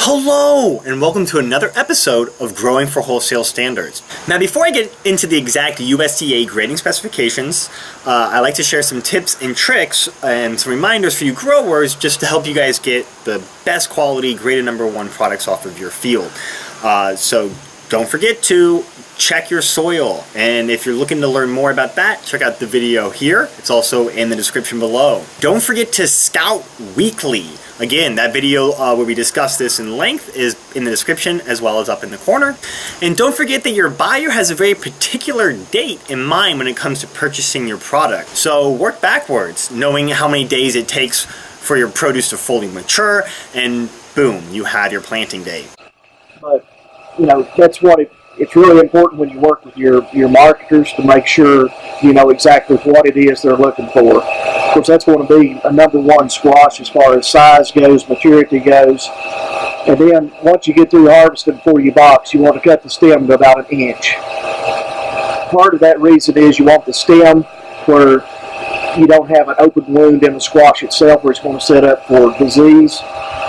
Hello, and welcome to another episode of Growing for Wholesale Standards. Now, before I get into the exact USDA grading specifications, I like to share some tips and tricks and some reminders for you growers just to help you guys get the best quality graded #1 products off of your field. So don't forget to check your soil, and if you're looking to learn more about that, check out the video here. It's also in the description below. Don't forget to scout weekly. Again, that video where we discuss this in length is in the description as well as up in the corner. And don't forget that your buyer has a very particular date in mind when it comes to purchasing your product. So work backwards, knowing how many days it takes for your produce to fully mature, and boom, you had your planting date. But, you know, that's what it's really important when you work with your marketers to make sure you know exactly what it is they're looking for. Of course, that's going to be a #1 squash as far as size goes, maturity goes. And then once you get through harvesting before you box, you want to cut the stem to about 1 inch. Part of that reason is you want the stem where you don't have an open wound in the squash itself where it's going to set up for disease.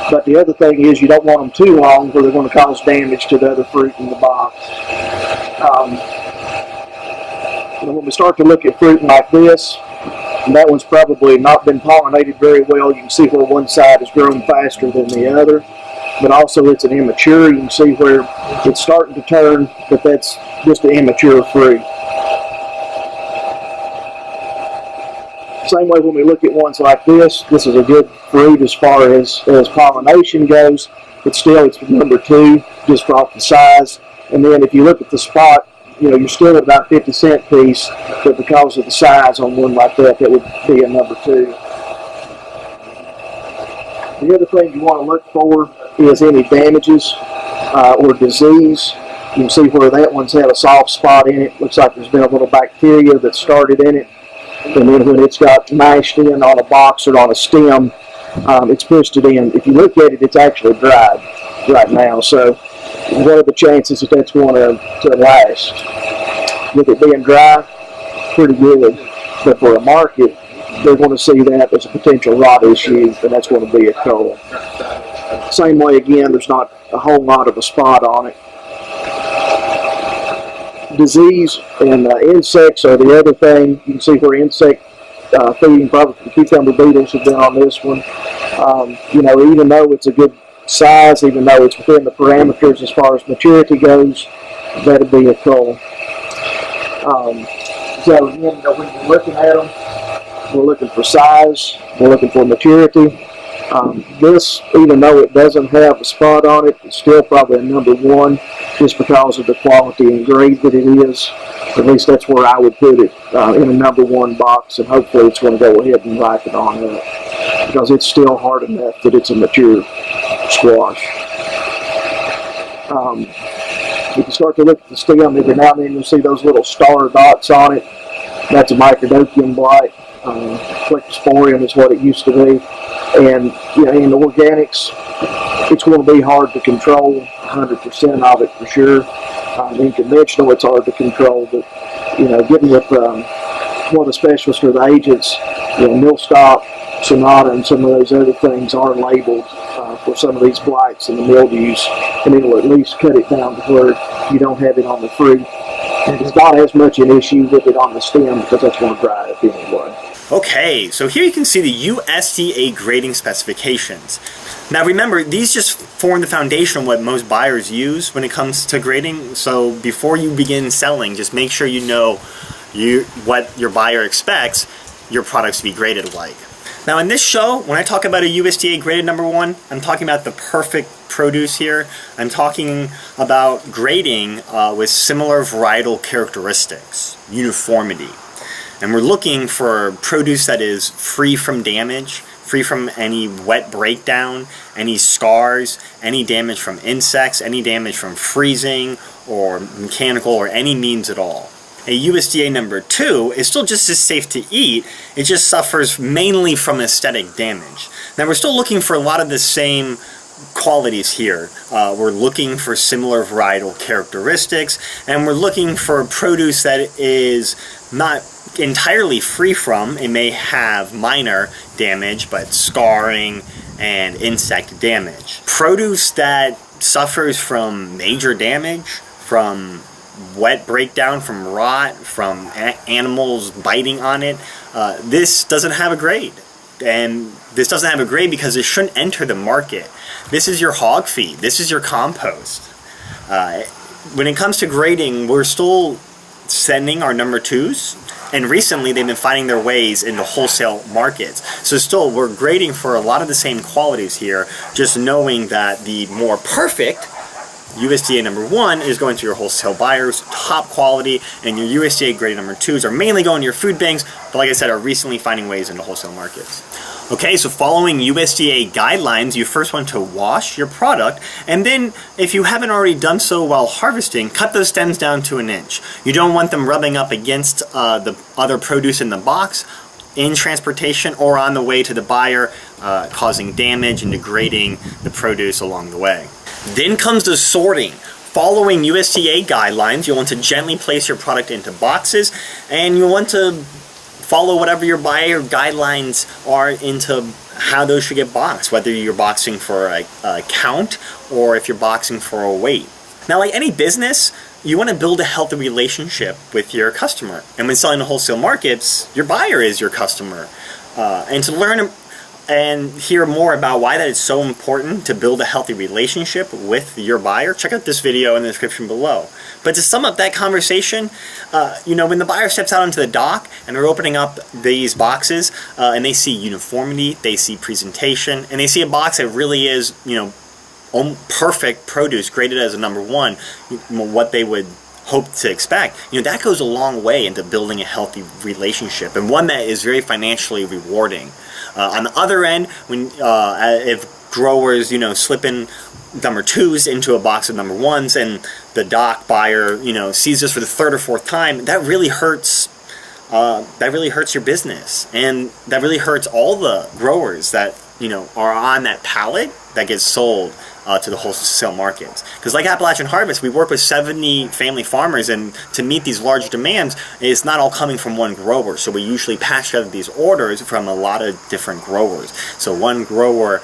But the other thing is you don't want them too long where they're going to cause damage to the other fruit in the box. When we start to look at fruit like this, that one's probably not been pollinated very well. You can see where one side has grown faster than the other. But also it's an immature. You can see where it's starting to turn, but that's just an immature fruit. Same way when we look at ones like this is a good fruit as far as pollination goes, but still it's #2 just off the size. And then if you look at the spot, you know, you're still at about 50-cent piece, but because of the size on one like that, that would be a #2. The other thing you want to look for is any damages or disease. You can see where that one's had a soft spot in it. Looks like there's been a little bacteria that started in it. And then when it's got mashed in on a box or on a stem, it's pushed it in. If you look at it, it's actually dried right now. So what are the chances that that's going to last? With it being dry, pretty good. But for a market, they're going to see that as a potential rot issue, and that's going to be a Scoll. Same way again, there's not a whole lot of a spot on it. Disease and insects are the other thing. You can see where insect feeding, probably cucumber beetles have been on this one. You know, even though it's a good size, even though it's within the parameters as far as maturity goes, that'd be a Scoll. So again, you know, when you're looking at them, we're looking for size, we're looking for maturity. This, even though it doesn't have a spot on it, it's still probably a #1 just because of the quality and grade that it is. At least that's where I would put it in a #1 box, and hopefully it's going to go ahead and ripen on up because it's still hard enough that it's a mature squash. If you start to look at the stem, every now and then you'll see those little star dots on it. That's a microdopium blight. Flectosporium is what it used to be. And you know, in organics, it's going to be hard to control 100% of it for sure. In conventional, it's hard to control, but you know, getting with one of the specialists or the agents, you know, Millstop, Sonata, and some of those other things are labeled for some of these blights and the mildews, and it'll at least cut it down to where you don't have it on the fruit. And it's not as much an issue with it on the stem because that's going to dry up anyway. Okay, so here you can see the USDA grading specifications. Now remember, these just form the foundation of what most buyers use when it comes to grading. So before you begin selling, just make sure you know what your buyer expects your products to be graded like. Now in this show, when I talk about a USDA graded #1, I'm talking about the perfect produce here. I'm talking about grading with similar varietal characteristics, uniformity. And we're looking for produce that is free from damage, free from any wet breakdown, any scars, any damage from insects, any damage from freezing or mechanical or any means at all. A USDA #2 is still just as safe to eat, it just suffers mainly from aesthetic damage. Now we're still looking for a lot of the same qualities here. We're looking for similar varietal characteristics, and we're looking for produce that is not entirely free from. It may have minor damage, but scarring and insect damage. Produce that suffers from major damage, from wet breakdown, from rot, from animals biting on it, this doesn't have a grade. And this doesn't have a grade because it shouldn't enter the market. This is your hog feed. This is your compost. When it comes to grading, we're still sending our number 2s, and recently they've been finding their ways into wholesale markets. So still, we're grading for a lot of the same qualities here, just knowing that the more perfect USDA number 1 is going to your wholesale buyers, top quality, and your USDA grade number 2s are mainly going to your food banks, but like I said, are recently finding ways into wholesale markets. Okay, so following USDA guidelines, you first want to wash your product, and then if you haven't already done so while harvesting, cut those stems down to 1 inch. You don't want them rubbing up against the other produce in the box, in transportation, or on the way to the buyer, causing damage and degrading the produce along the way. Then comes the sorting. Following USDA guidelines, you'll want to gently place your product into boxes, and you'll want to follow whatever your buyer guidelines are into how those should get boxed, whether you're boxing for a count or if you're boxing for a weight. Now, like any business, you want to build a healthy relationship with your customer. And when selling to wholesale markets, your buyer is your customer. And to learn and hear more about why that is so important to build a healthy relationship with your buyer, check out this video in the description below. But to sum up that conversation, when the buyer steps out onto the dock and they're opening up these boxes and they see uniformity, they see presentation, and they see a box that really is, perfect produce, graded as a number 1, what they would hope to expect, that goes a long way into building a healthy relationship, and one that is very financially rewarding. On the other end, when if growers, slip in number 2s into a box of number 1s, and the dock buyer, sees this for the 3rd or 4th time, that really hurts. That really hurts your business, and that really hurts all the growers that are on that pallet that gets sold to the wholesale markets. Because like Appalachian Harvest, we work with 70 family farmers, and to meet these large demands, it's not all coming from one grower. So we usually patch together these orders from a lot of different growers. So one grower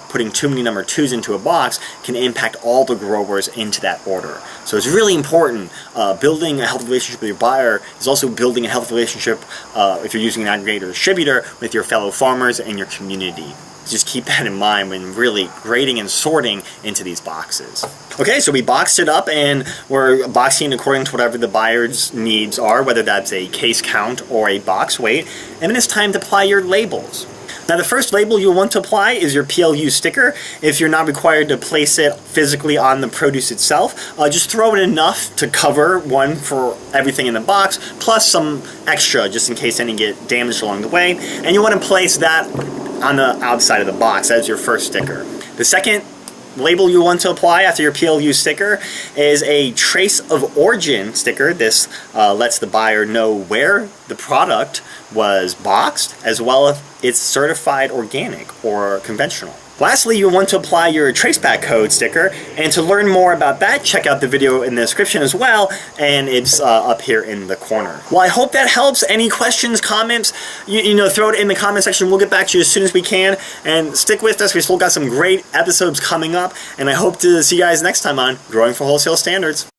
putting too many number 2s into a box can impact all the growers into that order. So it's really important. Building a healthy relationship with your buyer is also building a healthy relationship, if you're using an aggregator or distributor, with your fellow farmers and your community. Just keep that in mind when really grading and sorting into these boxes. Okay, so we boxed it up, and we're boxing according to whatever the buyer's needs are, whether that's a case count or a box weight, and then it's time to apply your labels. Now, the first label you'll want to apply is your PLU sticker. If you're not required to place it physically on the produce itself, just throw in enough to cover one for everything in the box, plus some extra just in case any get damaged along the way. And you want to place that on the outside of the box. That is your first sticker. The second label you want to apply after your PLU sticker is a trace of origin sticker. This lets the buyer know where the product was boxed, as well as it's certified organic or conventional. Lastly, you'll want to apply your traceback code sticker, and to learn more about that, check out the video in the description as well, and it's up here in the corner. Well, I hope that helps. Any questions, comments, throw it in the comment section. We'll get back to you as soon as we can, and stick with us. We still got some great episodes coming up, and I hope to see you guys next time on Growing for Wholesale Standards.